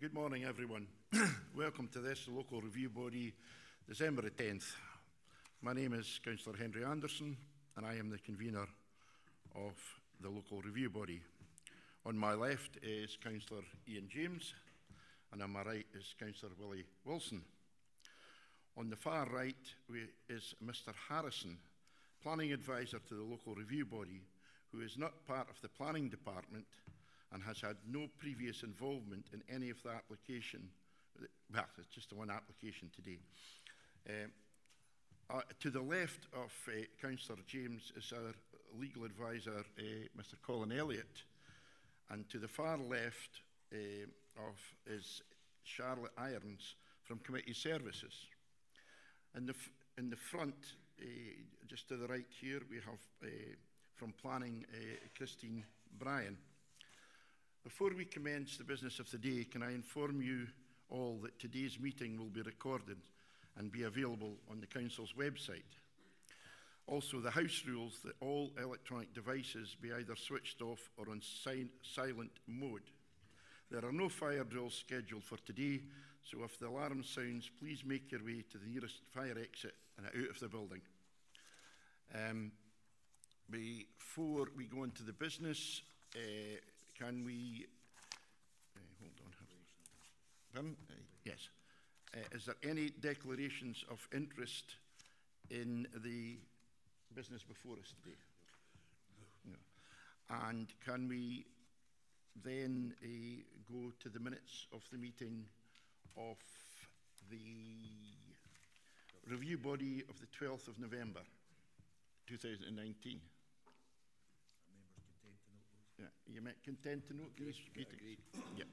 Good morning, everyone. Welcome to this local review body, December the 10th. My name is Councillor Henry Anderson, and I am the convener of the local review body. On my left is Councillor Ian James, and on my right is Councillor Willie Wilson. On the far right is Mr. Harrison, planning advisor to the local review body, who is not part of the planning department and has had no previous involvement in any of the application. Well, it's just the one application today. To the left of Councillor James is our legal advisor, Mr. Colin Elliott, and to the far left is Charlotte Irons from Committee Services. In the front, just to the right here, we have from Planning, Christine Bryan. Before we commence the business of the day, can I inform you all that today's meeting will be recorded and be available on the Council's website. Also, the House rules that all electronic devices be either switched off or on silent mode. There are no fire drills scheduled for today, so if the alarm sounds, please make your way to the nearest fire exit and out of the building. Before we go into the business, can we, hold on, pardon? Yes. Is there any declarations of interest in the business before us today? No. And can we then go to the minutes of the meeting of the review body of the 12th of November, 2019? Yeah, you might content to note these meetings? Yeah.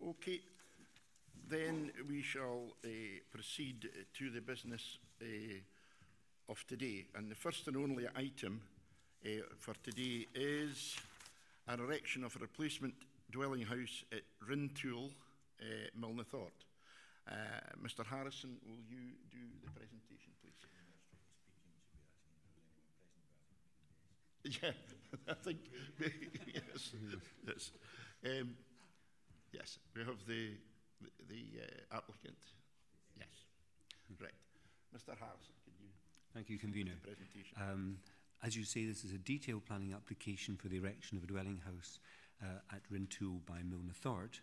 Okay. Then we shall proceed to the business of today. And the first and only item for today is an erection of a replacement dwelling house at Rintoul, Milnathort. Mr. Harrison, will you do the presentation, please? Yeah, I think, yes, yes. Yes, we have the applicant. Yes, right. Mr. Harrison, can you? Thank you, Convener. The presentation. As you say, this is a detailed planning application for the erection of a dwelling house at Rintoul by Milnathort.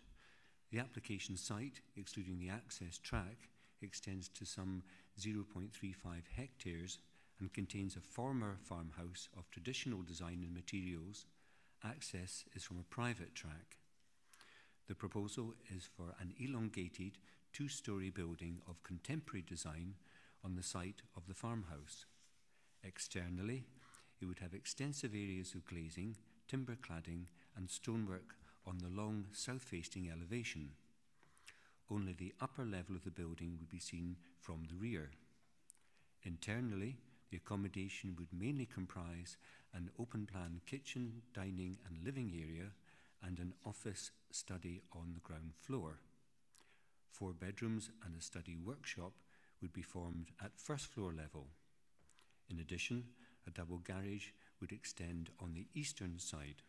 The application site, excluding the access track, extends to some 0.35 hectares and contains a former farmhouse of traditional design and materials. Access is from a private track. The proposal is for an elongated two-storey building of contemporary design on the site of the farmhouse. Externally, it would have extensive areas of glazing, timber cladding and stonework on the long south-facing elevation. Only the upper level of the building would be seen from the rear. Internally, the accommodation would mainly comprise an open-plan kitchen, dining and living area and an office study on the ground floor. 4 bedrooms and a study workshop would be formed at first floor level. In addition, a double garage would extend on the eastern side.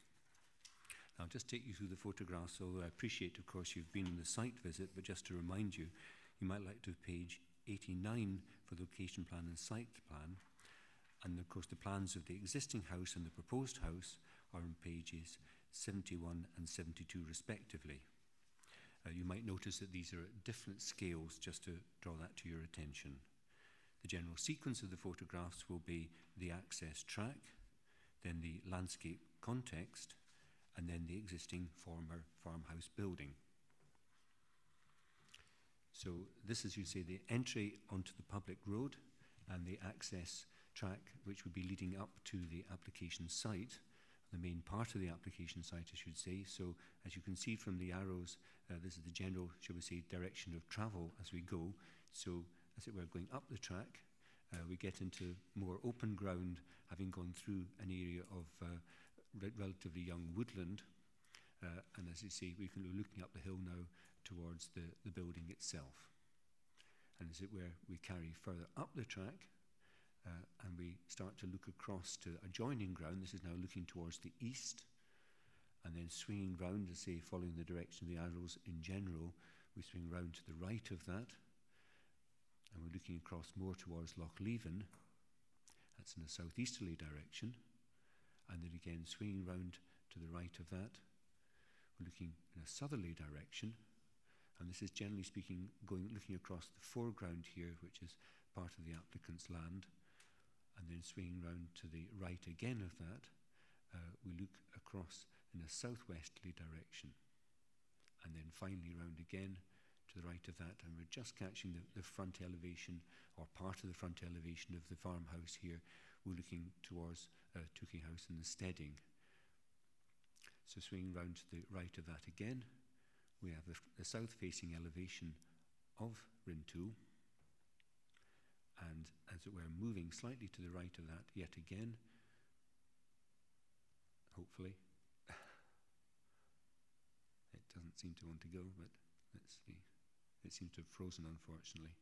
Now, I'll just take you through the photographs, although I appreciate, of course, you've been on the site visit, but just to remind you, you might like to have page 89 for the location plan and site plan. And of course, the plans of the existing house and the proposed house are on pages 71 and 72 respectively. You might notice that these are at different scales, just to draw that to your attention. The general sequence of the photographs will be the access track, then the landscape context, and then the existing former farmhouse building. So this is, you say, the entry onto the public road and the access track, which would be leading up to the application site, the main part of the application site, I should say. So as you can see from the arrows, this is the general, shall we say, direction of travel as we go. So as it were, going up the track, we get into more open ground, having gone through an area of relatively young woodland. And as you see, we're looking up the hill now towards the building itself. And as it were, we carry further up the track, and we start to look across to adjoining ground. This is now looking towards the east, and then swinging round, to say, following the direction of the arrows in general, we swing round to the right of that, and we're looking across more towards Loch Leven. That's in a southeasterly direction. And then again, swinging round to the right of that, we're looking in a southerly direction. And this is, generally speaking, looking across the foreground here, which is part of the applicant's land. And then swinging round to the right again of that, we look across in a southwesterly direction. And then finally round again to the right of that, and we're just catching the front elevation, or part of the front elevation of the farmhouse here. We're looking towards Tooking House and the steading. So swinging round to the right of that again, we have the south-facing elevation of Rintoul, and as it were, moving slightly to the right of that yet again, hopefully. It doesn't seem to want to go, but let's see. It seems to have frozen, unfortunately.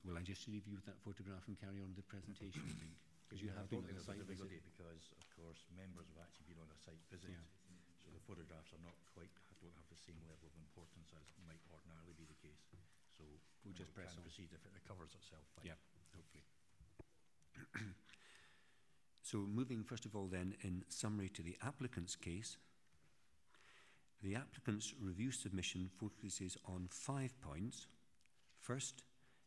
Will I just leave you with that photograph and carry on with the presentation, I think? Because you have been on the site visit. Because, of course, members have actually been on a site visit, so the photographs are not quite, don't have the same level of importance as might ordinarily be the case. So we'll just press on. Proceed if it recovers itself. Fine. Yeah, hopefully. So moving first of all then in summary to the applicant's case, the applicant's review submission focuses on 5 points. First,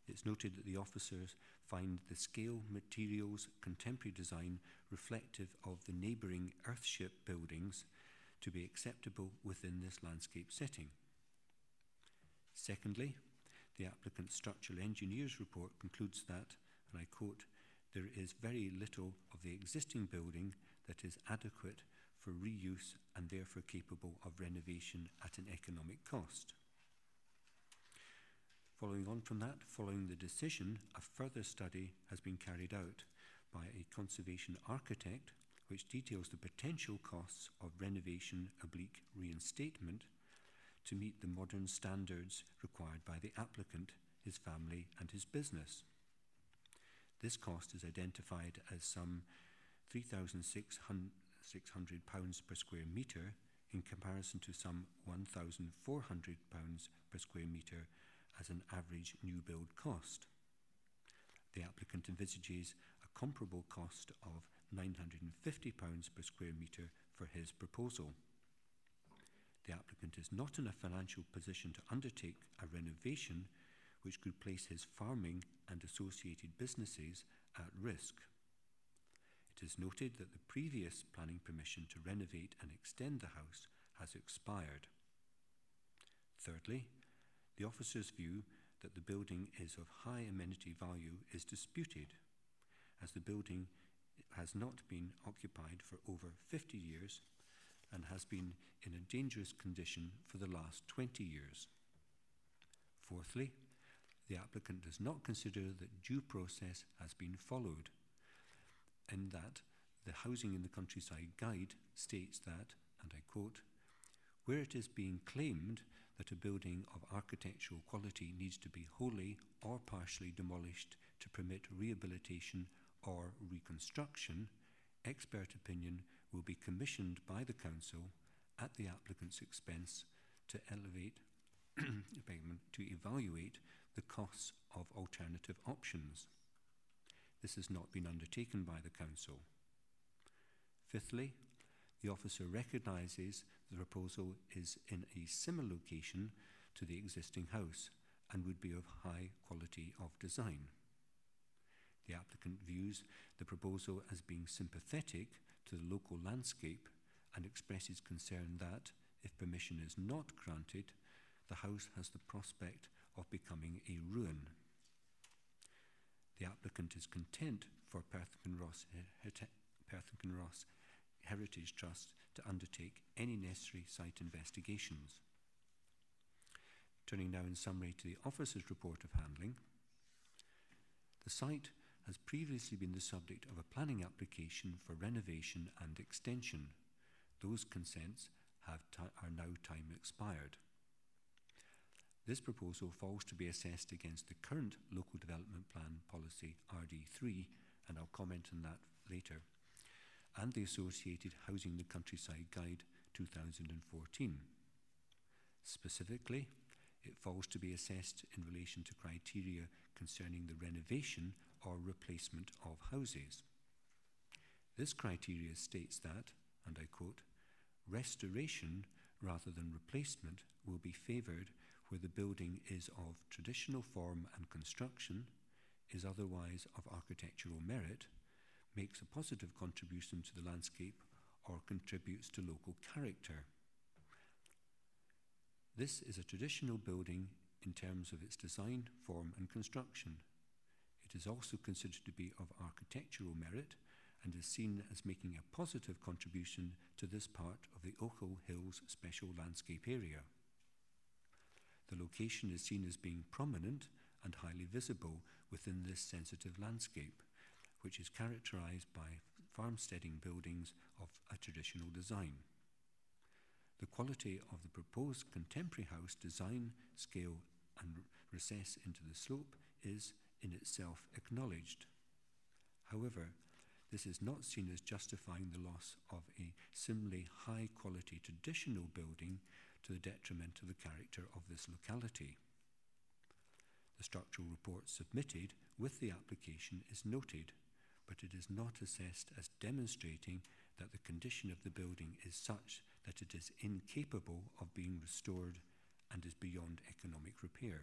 it's noted that the officers find the scale, materials, contemporary design reflective of the neighbouring earthship buildings to be acceptable within this landscape setting. Secondly, the applicant's structural engineer's report concludes that, and I quote, there is very little of the existing building that is adequate for reuse and therefore capable of renovation at an economic cost. Following on from that, following the decision, a further study has been carried out by a conservation architect which details the potential costs of renovation/reinstatement to meet the modern standards required by the applicant, his family and his business. This cost is identified as some £3,600 per square metre in comparison to some £1,400 per square metre as an average new build cost. The applicant envisages a comparable cost of £950 per square metre for his proposal. The applicant is not in a financial position to undertake a renovation which could place his farming and associated businesses at risk. It is noted that the previous planning permission to renovate and extend the house has expired. Thirdly, the officer's view that the building is of high amenity value is disputed, as the building has not been occupied for over 50 years and has been in a dangerous condition for the last 20 years. Fourthly, the applicant does not consider that due process has been followed, in that the Housing in the Countryside Guide states that, and I quote, where it is being claimed that a building of architectural quality needs to be wholly or partially demolished to permit rehabilitation or reconstruction, expert opinion will be commissioned by the council at the applicant's expense to evaluate the costs of alternative options. This has not been undertaken by the council. Fifthly, the officer recognises the proposal is in a similar location to the existing house and would be of high quality of design. The applicant views the proposal as being sympathetic to the local landscape and expresses concern that, if permission is not granted, the house has the prospect of becoming a ruin. The applicant is content for Perth Kinross Heritage Trust to undertake any necessary site investigations. Turning now in summary to the officer's report of handling. The site has previously been the subject of a planning application for renovation and extension. Those consents are now time expired. This proposal falls to be assessed against the current Local Development Plan Policy RD3, and I'll comment on that later, and the associated Housing the Countryside Guide 2014. Specifically, it falls to be assessed in relation to criteria concerning the renovation or replacement of houses. This criteria states that, and I quote, restoration rather than replacement will be favoured where the building is of traditional form and construction, is otherwise of architectural merit, makes a positive contribution to the landscape, or contributes to local character. This is a traditional building in terms of its design, form and construction. It is also considered to be of architectural merit and is seen as making a positive contribution to this part of the Ochil Hills Special Landscape Area. The location is seen as being prominent and highly visible within this sensitive landscape, which is characterised by farmsteading buildings of a traditional design. The quality of the proposed contemporary house design, scale and recess into the slope is in itself acknowledged. However, this is not seen as justifying the loss of a similarly high quality traditional building to the detriment of the character of this locality. The structural report submitted with the application is noted, but it is not assessed as demonstrating that the condition of the building is such that it is incapable of being restored and is beyond economic repair.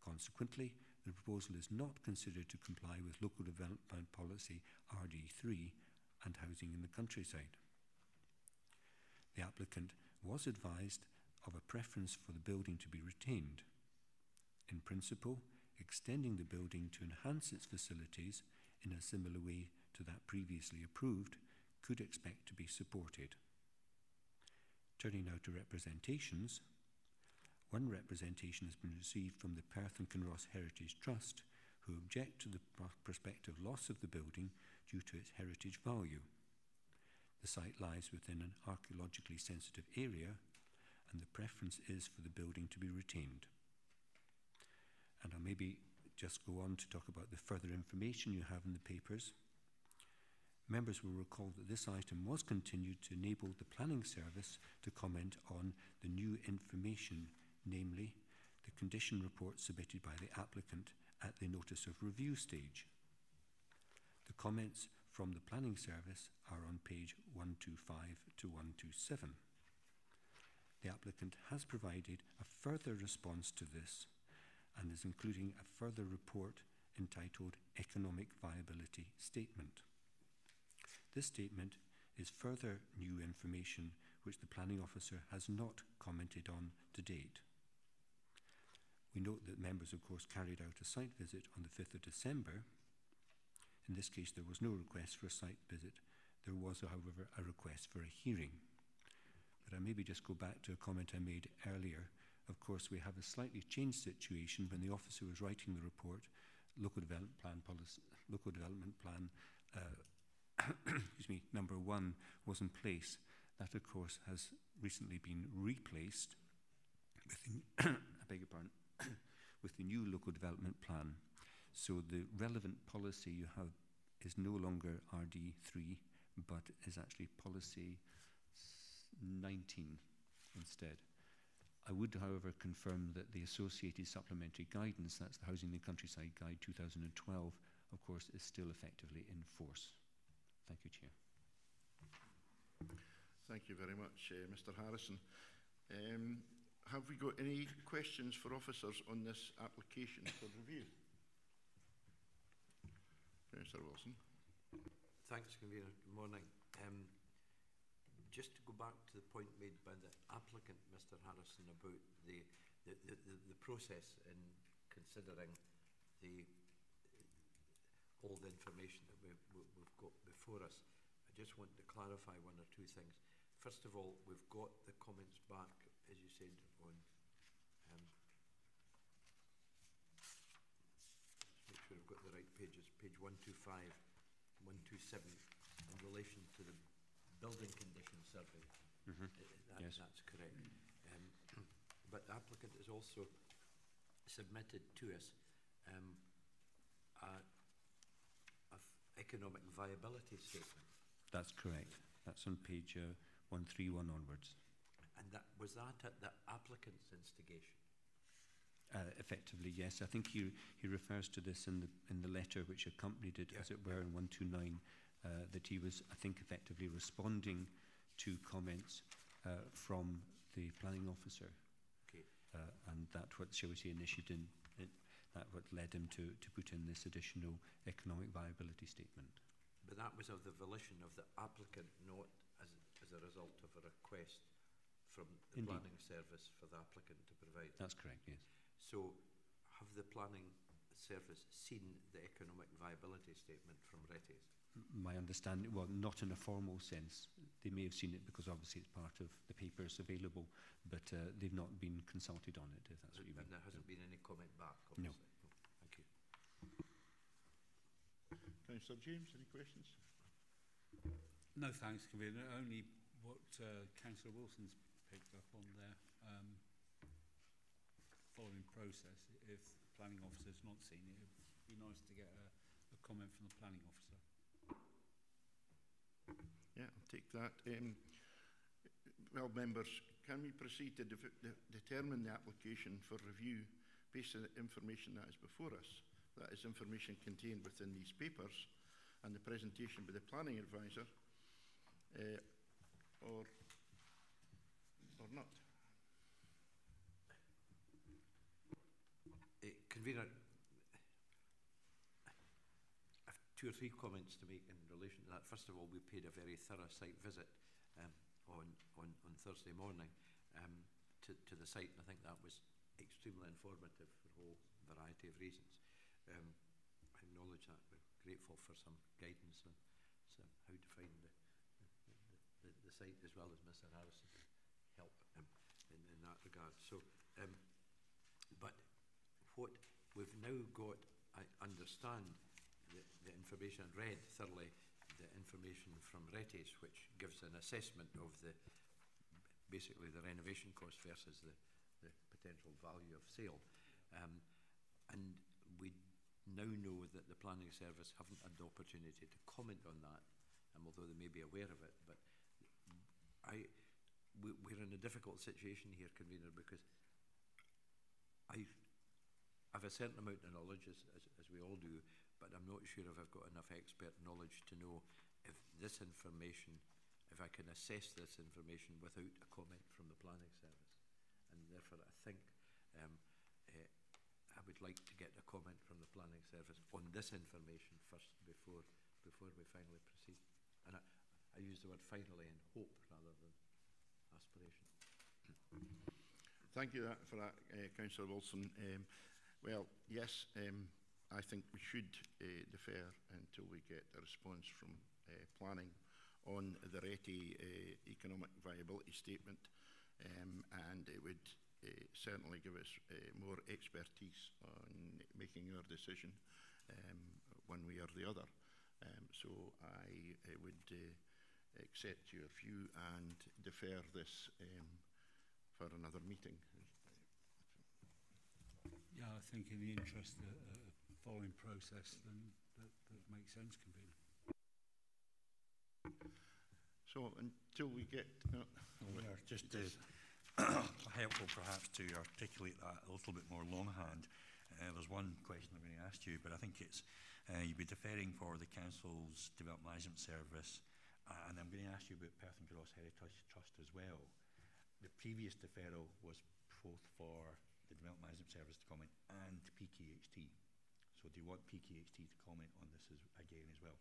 Consequently, the proposal is not considered to comply with Local Development Policy RD3 and Housing in the Countryside. The applicant was advised of a preference for the building to be retained. In principle, extending the building to enhance its facilities in a similar way to that previously approved could expect to be supported. Turning now to representations, one representation has been received from the Perth Kinross Heritage Trust, who object to the prospective loss of the building due to its heritage value. The site lies within an archaeologically sensitive area, and the preference is for the building to be retained. And I'll maybe just go on to talk about the further information you have in the papers. Members will recall that this item was continued to enable the planning service to comment on the new information, namely the condition report submitted by the applicant at the notice of review stage. The comments from the planning service are on page 125 to 127. The applicant has provided a further response to this and is including a further report entitled Economic Viability Statement. This statement is further new information which the planning officer has not commented on to date. We note that members, of course, carried out a site visit on the 5th of December. In this case, there was no request for a site visit. There was, however, a request for a hearing. But I maybe just go back to a comment I made earlier. Of course, we have a slightly changed situation when the officer was writing the report. Local Development Plan number 1 was in place. That, of course, has recently been replaced with the, I beg your pardon, with the new Local Development Plan. So the relevant policy you have is no longer RD3, but is actually policy 19 instead. I would, however, confirm that the associated supplementary guidance, that's the Housing in the Countryside Guide 2012, of course, is still effectively in force. Thank you, Chair. Thank you very much, Mr. Harrison. Have we got any questions for officers on this application for review? Mr. Wilson. Thanks, Convener. Good morning. Just to go back to the point made by the applicant, Mr. Harrison, about the process in considering all the information that we've got before us. I just want to clarify one or two things. First of all, we've got the comments back, as you said, on let's make sure we've got the right pages, page 125, 127, in relation to the building condition survey. Yes. That's correct. But the applicant has also submitted to us a economic viability statement. That's correct. That's on page 131 onwards. And was that at the applicant's instigation? Effectively, yes. I think he refers to this in the letter which accompanied it, as it were, in 129, that he was, I think, effectively responding to comments from the planning officer. Okay. And that what, shall we say, initiated that what led him to put in this additional economic viability statement. But that was of the volition of the applicant, not as a result of a request from the Indeed. planning service for the applicant to provide. That's correct, yes. So, have the planning service seen the economic viability statement from Retties? My understanding, well, not in a formal sense. They may have seen it because obviously it's part of the papers available, but they've not been consulted on it, if that's what you mean. And there hasn't been any comment back, No. obviously? No. Thank you. Councillor James, any questions? No, thanks, Convener. Only what Councillor Wilson's picked up on there. Following process, if the planning officer's not seen it, it'd be nice to get a comment from the planning officer. Yeah, I'll take that. Well, members, can we proceed to determine the application for review based on the information that is before us? That is information contained within these papers and the presentation by the planning advisor, or not? Convener, I have 2 or 3 comments to make in relation to that. First of all, we paid a very thorough site visit on Thursday morning to the site, and I think that was extremely informative for a whole variety of reasons. I acknowledge that. We're grateful for some guidance on how to find the site, as well as Mr. Harrison's help in that regard. So, but what we've now got, I understand the information, and read thoroughly the information from Retties, which gives an assessment of basically the renovation cost versus the potential value of sale. And we now know that the planning service haven't had the opportunity to comment on that, although they may be aware of it. But we're in a difficult situation here, Convener, because I have a certain amount of knowledge, as we all do, but I'm not sure if I've got enough expert knowledge to know if this information, if I can assess this information without a comment from the planning service. And therefore I think I would like to get a comment from the planning service on this information first before we finally proceed. And I use the word finally in hope rather than aspiration. Thank you for that, Councillor Wilson. Well, yes, I think we should defer until we get a response from planning on the Retty economic viability statement, and it would certainly give us more expertise on making our decision one way or the other. So I would accept your view and defer this for another meeting. Yeah, I think in the interest of following process, then that makes sense, Convener. So until we get... just helpful perhaps to articulate that a little bit more longhand. There's one question I'm going to ask you, but I think it's you'd be deferring for the Council's Development Management Service, and I'm going to ask you about Perth Kinross Heritage Trust as well. The previous deferral was both for the Development Management Service to comment and PKHT. So do you want PKHT to comment on this again as well?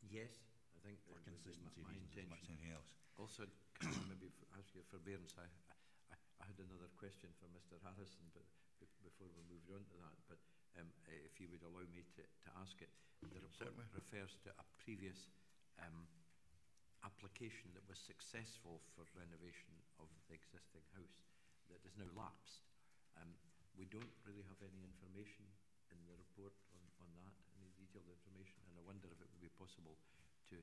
Yes, I think for consistency reasons as much as anything else. Also, can I maybe ask you forbearance? I had another question for Mr. Harrison, but before we moved on to that, but if you would allow me to ask it, the report refers to a previous application that was successful for renovation of the existing house that is now lapsed. we don't really have any information in the report on that, any detailed information, and I wonder if it would be possible to,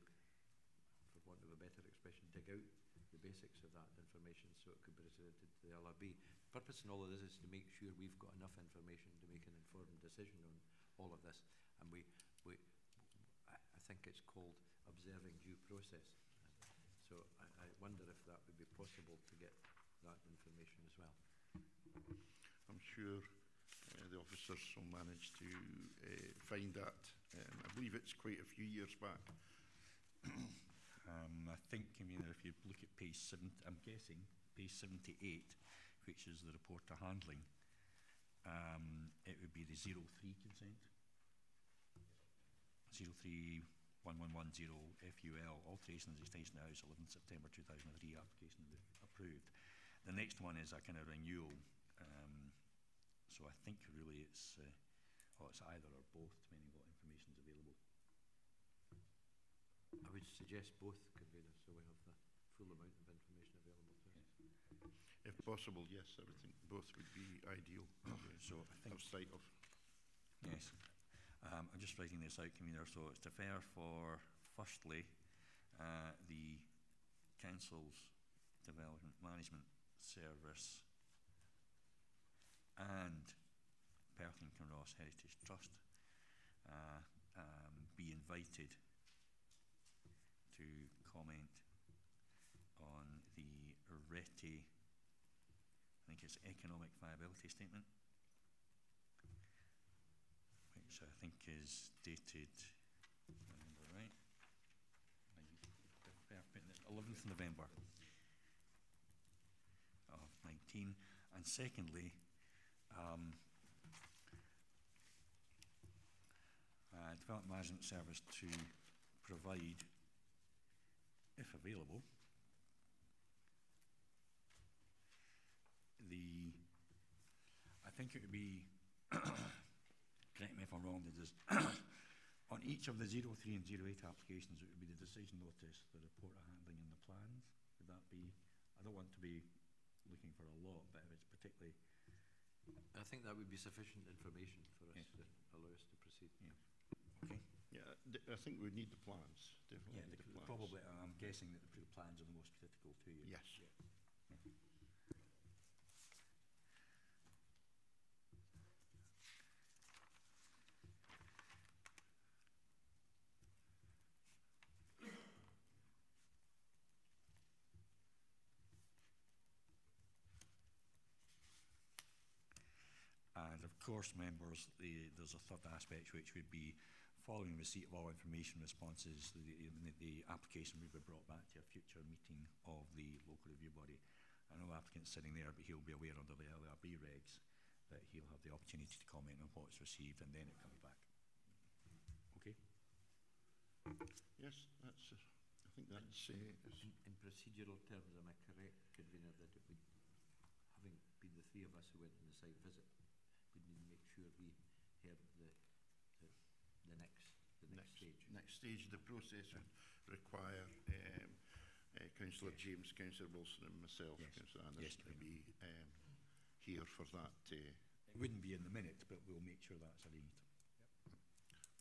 for want of a better expression, dig out the basics of that information so it could be presented to the LRB. The purpose in all of this is to make sure we've got enough information to make an informed decision on all of this, and I think it's called observing due process. So I wonder if that would be possible to get that information as well. I'm sure the officers will manage to find that. I believe it's quite a few years back. I think, I mean, if you look at page 7, I'm guessing page 78, which is the report to handling, it would be the 03 consent. 031110 FUL, alterations extension of the house, 11 September 2003, application approved. The next one is a kind of renewal. So I think really it's either or both, depending what information is available. I would suggest both, convener, so we have the full amount of information available to us. If possible, yes, I would think both would be ideal. So I think have sight of. yes. I'm just writing this out, convener. So it's to fair for, firstly, the council's development management service and Perth Kinross Heritage Trust be invited to comment on the RETI, I think it's economic viability statement, which I think is dated, remember right, 11th November of 19. And secondly, Development Management Service to provide, if available, I think it would be, correct me if I'm wrong, on each of the 03 and 08 applications, it would be the decision notice, the report of handling and the plans. Would that be, I don't want to be looking for a lot, but if it's particularly... I think that would be sufficient information for us Yes. to allow us to proceed. Yeah. Okay. Yeah, I think we need the plans, definitely. Yeah, need the plans. probably, I'm guessing that the plans are the most critical to you. Yes. Yeah. And of course, members, there's a third aspect which would be following receipt of all information responses, the application will be brought back to a future meeting of the local review body. I know the applicant's sitting there, but he'll be aware under the LRB regs that he'll have the opportunity to comment on what's received, and then it comes back. Okay? Yes, that's. I think that's. In procedural terms, am I correct, convener, that it would, having been the three of us who went on the site visit, we need to make sure we heard the next stage. Next stage of the process would require Councillor James, Councillor Wilson and myself, Yes. Councillor Anderson, to be here for that. It wouldn't be in the minute, but we'll make sure that's arranged.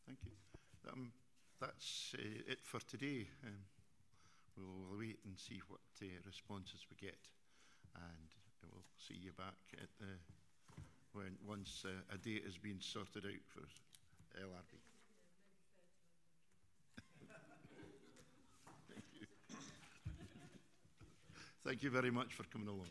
Thank you. That's it for today. We'll wait and see what responses we get, and we'll see you back at once a date has been sorted out for LRB. Thank you very much for coming along.